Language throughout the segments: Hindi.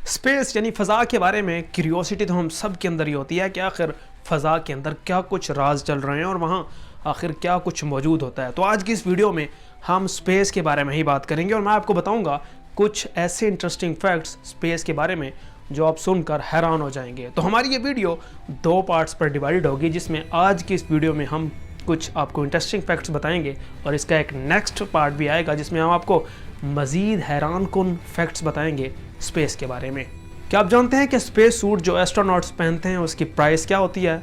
स्पेस यानी फ़ज़ा के बारे में क्यूरियोसिटी तो हम सब के अंदर ही होती है कि आखिर फ़ज़ा के अंदर क्या कुछ राज चल रहे हैं और वहाँ आखिर क्या कुछ मौजूद होता है। तो आज की इस वीडियो में हम स्पेस के बारे में ही बात करेंगे और मैं आपको बताऊंगा कुछ ऐसे इंटरेस्टिंग फैक्ट्स स्पेस के बारे में जो आप सुनकर हैरान हो जाएंगे। तो हमारी ये वीडियो 2 पार्ट्स पर डिवाइड होगी, जिसमें आज की इस वीडियो में हम कुछ आपको इंटरेस्टिंग फैक्ट्स बताएंगे और इसका एक नेक्स्ट पार्ट भी आएगा जिसमें हम आपको मज़ीद हैरानकुन फैक्ट्स बताएंगे स्पेस के बारे में। क्या आप जानते हैं कि स्पेस सूट जो एस्ट्रोनॉट्स पहनते हैं उसकी प्राइस क्या होती है?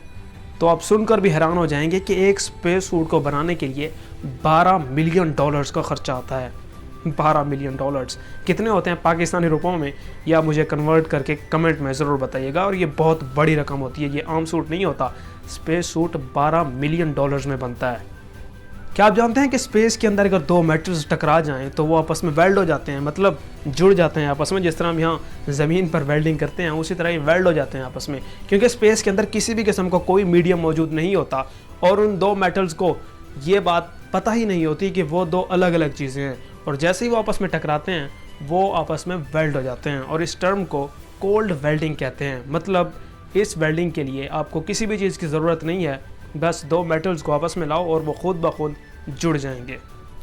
तो आप सुनकर भी हैरान हो जाएंगे कि एक स्पेस सूट को बनाने के लिए $12 मिलियन का खर्चा आता है। $12 मिलियन कितने होते हैं पाकिस्तानी रुपयों में, या मुझे कन्वर्ट करके कमेंट में ज़रूर बताइएगा। और ये बहुत बड़ी रकम होती है, ये आम सूट नहीं होता। स्पेस सूट $12 मिलियन में बनता है। क्या आप जानते हैं कि स्पेस के अंदर अगर 2 मेटल्स टकरा जाएं तो वो आपस में वेल्ड हो जाते हैं, मतलब जुड़ जाते हैं आपस में। जिस तरह हम यहाँ ज़मीन पर वेल्डिंग करते हैं उसी तरह ये वेल्ड हो जाते हैं आपस में, क्योंकि स्पेस के अंदर किसी भी किस्म का कोई मीडियम मौजूद नहीं होता और उन 2 मेटल्स को ये बात पता ही नहीं होती कि वो 2 अलग अलग चीज़ें हैं, और जैसे ही वो आपस में टकराते हैं वो आपस में वेल्ड हो जाते हैं। और इस टर्म को कोल्ड वेल्डिंग कहते हैं। मतलब इस वेल्डिंग के लिए आपको किसी भी चीज़ की ज़रूरत नहीं है, बस 2 मेटल्स को आपस में लाओ और वो खुद ब खुद जुड़ जाएंगे।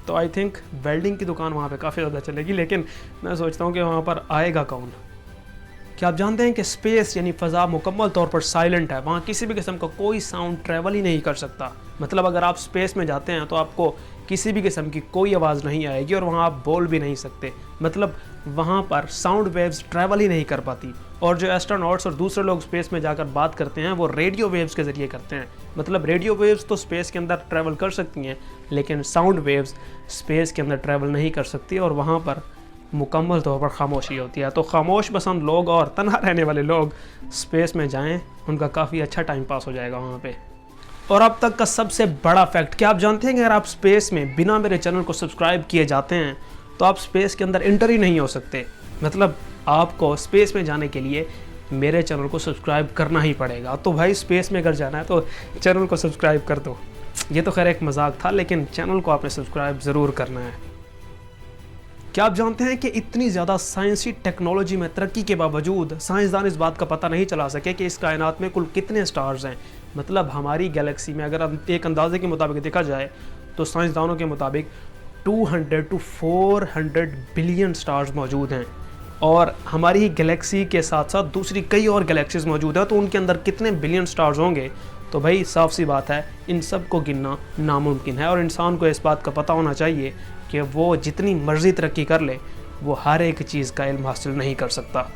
तो आई थिंक वेल्डिंग की दुकान वहाँ पे काफ़ी ज़्यादा चलेगी, लेकिन मैं सोचता हूँ कि वहाँ पर आएगा कौन। क्या आप जानते हैं कि स्पेस यानी फ़ज़ा मुकम्मल तौर पर साइलेंट है, वहाँ किसी भी किस्म का कोई साउंड ट्रैवल ही नहीं कर सकता। मतलब अगर आप स्पेस में जाते हैं तो आपको किसी भी किस्म की कोई आवाज़ नहीं आएगी और वहाँ आप बोल भी नहीं सकते। मतलब वहाँ पर साउंड वेव्स ट्रैवल ही नहीं कर पाती। और जो एस्ट्रोनॉट्स और दूसरे लोग स्पेस में जाकर बात करते हैं वो रेडियो वेव्स के ज़रिए करते हैं। मतलब रेडियो वेव्स तो स्पेस के अंदर ट्रैवल कर सकती हैं, लेकिन साउंड वेव्स स्पेस के अंदर ट्रैवल नहीं कर सकती और वहाँ पर मुकम्मल तौर पर खामोशी होती है। तो खामोश पसंद लोग और तन्हा रहने वाले लोग स्पेस में जाएं, उनका काफ़ी अच्छा टाइम पास हो जाएगा वहाँ पे। और अब तक का सबसे बड़ा फैक्ट, क्या आप जानते हैं कि अगर आप स्पेस में बिना मेरे चैनल को सब्सक्राइब किए जाते हैं तो आप स्पेस के अंदर एंटर ही नहीं हो सकते। मतलब आपको स्पेस में जाने के लिए मेरे चैनल को सब्सक्राइब करना ही पड़ेगा। तो भाई स्पेस में अगर जाना है तो चैनल को सब्सक्राइब कर दो। ये तो खैर एक मजाक था, लेकिन चैनल को आपने सब्सक्राइब ज़रूर करना है। क्या आप जानते हैं कि इतनी ज़्यादा साइंसी टेक्नोलॉजी में तरक्की के बावजूद साइंसदान इस बात का पता नहीं चला सके कि इस कायनात में कुल कितने स्टार्स हैं। मतलब हमारी गैलेक्सी में अगर एक अंदाजे के मुताबिक देखा जाए तो साइंसदानों के मुताबिक 200 to 400 बिलियन स्टार्स मौजूद हैं। और हमारी गैलेक्सी के साथ साथ दूसरी कई और गैलेक्सीज मौजूद हैं, तो उनके अंदर कितने बिलियन स्टार्स होंगे। तो भाई साफ सी बात है, इन सब को गिनना नामुमकिन है। और इंसान को इस बात का पता होना चाहिए कि वो जितनी मर्जी तरक्की कर ले, वो हर एक चीज़ का इल्म हासिल नहीं कर सकता।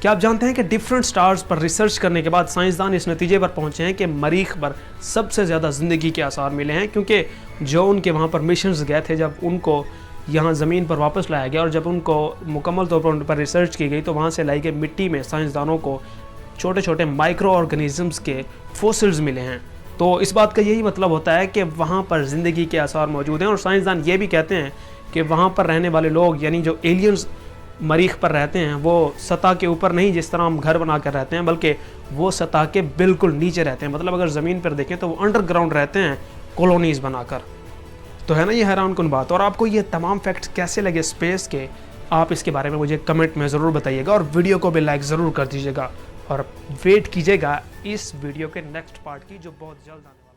क्या आप जानते हैं कि डिफरेंट स्टार्स पर रिसर्च करने के बाद साइंसदान इस नतीजे पर पहुंचे हैं कि मरीख पर सबसे ज़्यादा ज़िंदगी के आसार मिले हैं, क्योंकि जो उनके वहाँ पर मिशंस गए थे, जब उनको यहाँ ज़मीन पर वापस लाया गया और जब उनको मुकम्मल तौर पर उन पर रिसर्च की गई तो वहाँ से लाई गई मिट्टी में साइंसदानों को छोटे छोटे माइक्रो ऑर्गेनिज़म्स के फॉसिल्स मिले हैं। तो इस बात का यही मतलब होता है कि वहाँ पर ज़िंदगी के आसार मौजूद हैं। और साइंसदान ये भी कहते हैं कि वहाँ पर रहने वाले लोग, यानी जो एलियंस मरीख पर रहते हैं, वो सतह के ऊपर नहीं जिस तरह हम घर बना कर रहते हैं, बल्कि वो सतह के बिल्कुल नीचे रहते हैं। मतलब अगर ज़मीन पर देखें तो वो अंडरग्राउंड रहते हैं, कॉलोनीज़ बनाकर। तो है ना ये हैरानकुन बात। और आपको ये तमाम फैक्ट्स कैसे लगे स्पेस के, आप इसके बारे में मुझे कमेंट में ज़रूर बताइएगा और वीडियो को भी लाइक ज़रूर कर दीजिएगा और वेट कीजिएगा इस वीडियो के नेक्स्ट पार्ट की, जो बहुत जल्द आने